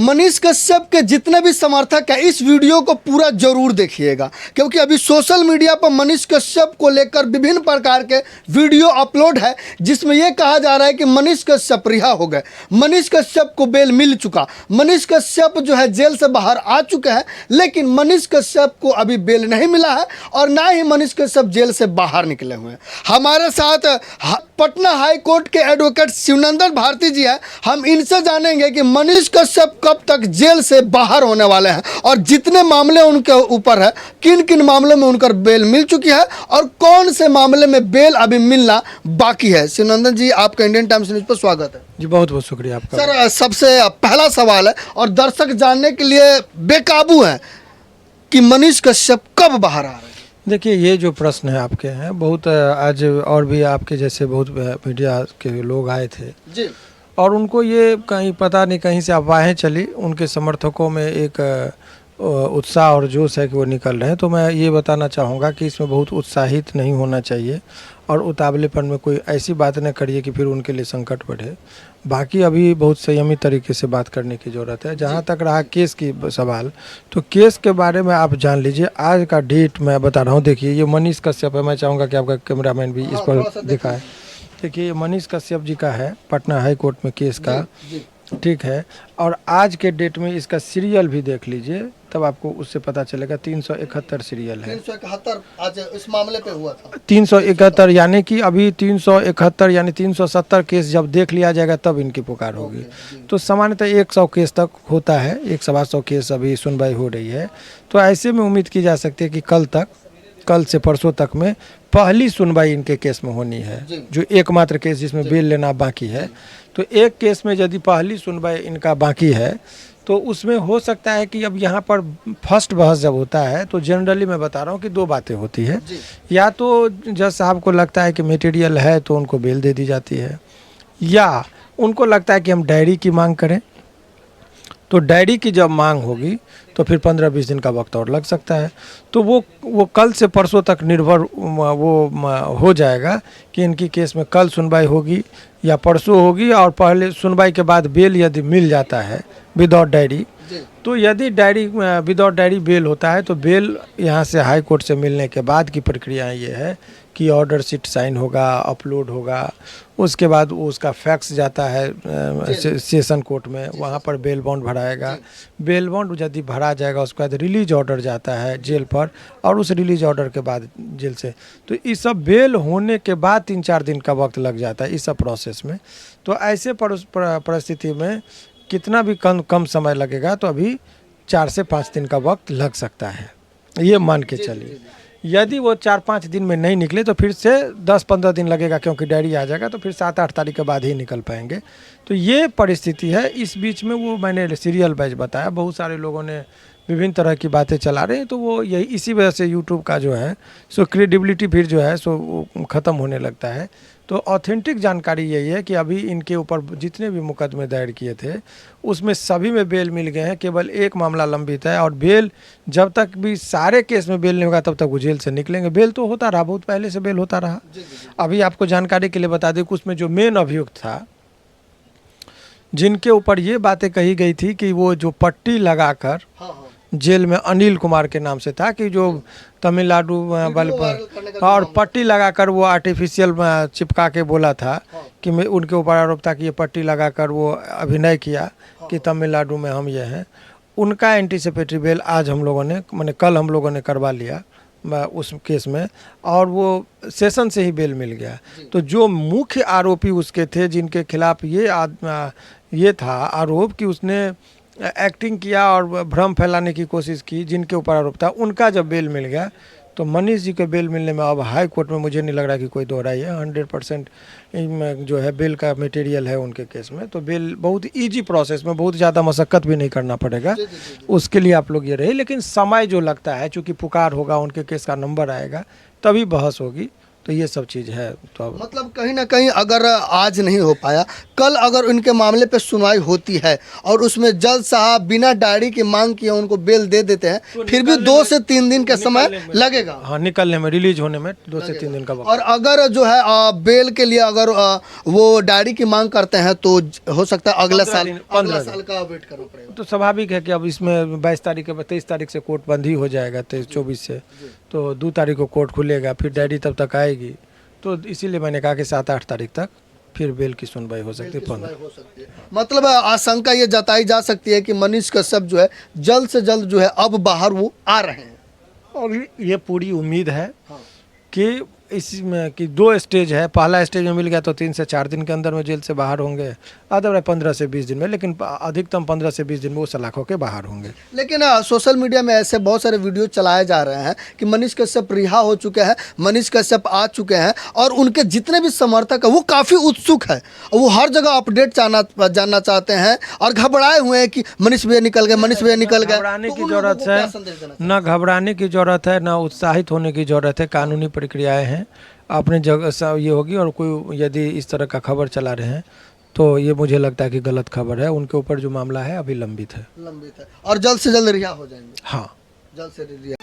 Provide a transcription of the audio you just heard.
मनीष कश्यप के जितने भी समर्थक हैं इस वीडियो को पूरा जरूर देखिएगा, क्योंकि अभी सोशल मीडिया पर मनीष कश्यप को लेकर विभिन्न प्रकार के वीडियो अपलोड है, जिसमें यह कहा जा रहा है कि मनीष कश्यप रिहा हो गए, मनीष कश्यप को बेल मिल चुका, मनीष कश्यप जो है जेल से बाहर आ चुके हैं, लेकिन मनीष कश्यप को अभी बेल नहीं मिला है और ना ही मनीष कश्यप जेल से बाहर निकले हुए हैं। हमारे साथ पटना हाई कोर्ट के एडवोकेट शिवनंदन भारती जी हैं, हम इनसे जानेंगे कि मनीष कश्यप कब तक जेल से बाहर होने वाले हैं और जितने मामले उनके ऊपर है किन किन मामलों में उनकर बेल मिल चुकी है और कौन से मामले में बेल अभी मिलना बाकी है। शिवनंदन जी, आपका इंडियन टाइम्स न्यूज पर स्वागत है। जी बहुत बहुत शुक्रिया आपका। सर, सबसे पहला सवाल है और दर्शक जानने के लिए बेकाबू हैं कि मनीष कश्यप कब बाहर आ रहे हैं। देखिए, ये जो प्रश्न है आपके हैं, बहुत आज और भी आपके जैसे बहुत मीडिया के लोग आए थे जी, और उनको ये कहीं पता नहीं कहीं से अफवाहें चली, उनके समर्थकों में एक उत्साह और जोश है कि वो निकल रहे हैं। तो मैं ये बताना चाहूँगा कि इसमें बहुत उत्साहित नहीं होना चाहिए और उतावलेपन में कोई ऐसी बात न करिए कि फिर उनके लिए संकट बढ़े। बाकी अभी बहुत संयमित तरीके से बात करने की ज़रूरत है। जहाँ तक रहा केस की सवाल, तो केस के बारे में आप जान लीजिए। आज का डेट मैं बता रहा हूँ, देखिए ये मनीष कश्यप है, मैं चाहूँगा कि आपका कैमरामैन भी इस पर दिखाए। देखिए ये मनीष कश्यप जी का है, पटना हाई कोर्ट में केस का, ठीक है। और आज के डेट में इसका सीरियल भी देख लीजिए, तब आपको उससे पता चलेगा। 371 सीरियल है। 371 आज इस मामले पे हुआ था। 371 यानी कि अभी 371 यानी 370 केस जब देख लिया जाएगा तब इनकी पुकार होगी। तो सामान्यतः 100 केस तक होता है, 100-125 केस अभी सुनवाई हो रही है। तो ऐसे में उम्मीद की जा सकती है कि कल से परसों तक में पहली सुनवाई इनके केस में होनी है, जो एकमात्र केस जिसमें बेल लेना बाकी है। तो एक केस में यदि पहली सुनवाई इनका बाकी है तो उसमें हो सकता है कि अब यहाँ पर फर्स्ट बहस जब होता है तो जनरली मैं बता रहा हूँ कि दो बातें होती है। या तो जज साहब को लगता है कि मटेरियल है तो उनको बेल दे दी जाती है, या उनको लगता है कि हम डायरी की मांग करें। तो डायरी की जब मांग होगी तो फिर 15-20 दिन का वक्त और लग सकता है। तो वो कल से परसों तक निर्भर वो हो जाएगा कि इनकी केस में कल सुनवाई होगी या परसों होगी। और पहले सुनवाई के बाद बेल यदि मिल जाता है विदाउट डायरी, तो यदि विदाउट डायरी बेल होता है तो बेल यहाँ से हाई कोर्ट से मिलने के बाद की प्रक्रिया ये है कि ऑर्डर शीट साइन होगा, अपलोड होगा, उसके बाद उसका फैक्स जाता है सेशन कोर्ट में, वहाँ पर बेल बॉन्ड भराएगा। बेल बॉन्ड यदि भरा जाएगा उसके बाद रिलीज ऑर्डर जाता है जेल पर, और उस रिलीज ऑर्डर के बाद जेल से, तो इस सब बेल होने के बाद 3-4 दिन का वक्त लग जाता है इस सब प्रोसेस में। तो ऐसे परिस्थिति में कितना भी कम समय लगेगा, तो अभी 4 से 5 दिन का वक्त लग सकता है, ये मान के चलिए। यदि वो 4-5 दिन में नहीं निकले तो फिर से 10-15 दिन लगेगा, क्योंकि डायरी आ जाएगा, तो फिर 7-8 तारीख के बाद ही निकल पाएंगे। तो ये परिस्थिति है। इस बीच में वो मैंने सीरियल वाइज बताया, बहुत सारे लोगों ने विभिन्न तरह की बातें चला रहे हैं, तो वो यही इसी वजह से यूट्यूब का जो है सो क्रेडिबिलिटी फिर जो है सो ख़त्म होने लगता है। तो ऑथेंटिक जानकारी यही है कि अभी इनके ऊपर जितने भी मुकदमे दायर किए थे उसमें सभी में बेल मिल गए हैं, केवल एक मामला लंबित है। और बेल जब तक भी सारे केस में बेल नहीं होगा तब तक वो जेल से निकलेंगे। बेल तो होता रहा, बहुत पहले से बेल होता रहा। अभी आपको जानकारी के लिए बता दें कि उसमें जो मेन अभियुक्त था, जिनके ऊपर ये बातें कही गई थी कि वो जो पट्टी लगाकर जेल में अनिल कुमार के नाम से था, कि जो तमिलनाडु वाले और पट्टी लगाकर वो आर्टिफिशियल चिपका के बोला था कि मैं, उनके ऊपर आरोप था कि ये पट्टी लगाकर वो अभिनय किया कि तमिलनाडु में हम ये हैं। उनका एंटीसिपेटरी बेल आज हम लोगों ने, मैंने कल हम लोगों ने करवा लिया उस केस में, और वो सेशन से ही बेल मिल गया। तो जो मुख्य आरोपी उसके थे, जिनके खिलाफ ये था आरोप कि उसने एक्टिंग किया और भ्रम फैलाने की कोशिश की, जिनके ऊपर आरोप था, उनका जब बेल मिल गया तो मनीष जी के बेल मिलने में अब हाई कोर्ट में मुझे नहीं लग रहा कि कोई दोहराई है। 100% जो है बेल का मटेरियल है उनके केस में। तो बेल बहुत इजी प्रोसेस में, बहुत ज़्यादा मशक्क़त भी नहीं करना पड़ेगा उसके लिए आप लोग ये रहे। लेकिन समय जो लगता है, चूँकि पुकार होगा, उनके केस का नंबर आएगा, तभी बहस होगी। तो ये सब चीज़ है। तो अब मतलब कहीं ना कहीं अगर आज नहीं हो पाया, कल अगर उनके मामले पे सुनवाई होती है और उसमें जज साहब बिना डायरी की मांग किए उनको बेल दे देते हैं, तो फिर भी 2 से 3 दिन का समय लगेगा। हाँ, निकलने में, रिलीज होने में 2 से 3 दिन का वक्त। और अगर जो है बेल के लिए अगर वो डायरी की मांग करते हैं तो हो सकता है अगला 15 साल दिन, 15 15 साल का वेट करना पड़ेगा। तो स्वाभाविक है कि अब इसमें 22 तारीख के 23 तारीख से कोर्ट बंद ही हो जाएगा, 23-24 से, तो 2 तारीख को कोर्ट खुलेगा, फिर डायरी तब तक आएगी। तो इसीलिए मैंने कहा कि 7-8 तारीख तक फिर बेल की सुनवाई हो सकती है। 15 हो सकती है। मतलब आशंका ये जताई जा सकती है कि मनीष कश्यप जो है जल्द से जल्द जो है अब बाहर वो आ रहे हैं। और ये पूरी उम्मीद है हाँ। कि इसमें कि 2 स्टेज है। पहला स्टेज में मिल गया तो 3 से 4 दिन के अंदर में जेल से बाहर होंगे, अदरवाइज 15 से 20 दिन में, लेकिन अधिकतम 15 से 20 दिन में वो सलाखों के बाहर होंगे। लेकिन सोशल मीडिया में ऐसे बहुत सारे वीडियो चलाए जा रहे हैं कि मनीष कश्यप रिहा हो चुके हैं, मनीष कश्यप आ चुके हैं और उनके जितने भी समर्थक हैं वो काफ़ी उत्सुक है, वो हर जगह अपडेट जानना चाहते हैं और घबराए हुए हैं कि मनीष भैया निकल गए, मनीष भैया निकल गए। घबराने तो की उन लोगों जरूरत को क्या है संदेश देना ना, घबराने की जरूरत है ना, उत्साहित होने की जरूरत है। कानूनी प्रक्रियाएं हैं, अपने जगह से ये होगी। और कोई यदि इस तरह का खबर चला रहे हैं तो ये मुझे लगता है कि गलत खबर है। उनके ऊपर जो मामला है अभी लंबित है। लंबित है और जल्द से जल्द रिहा हो जाएंगे। हाँ। जल्द से रिहा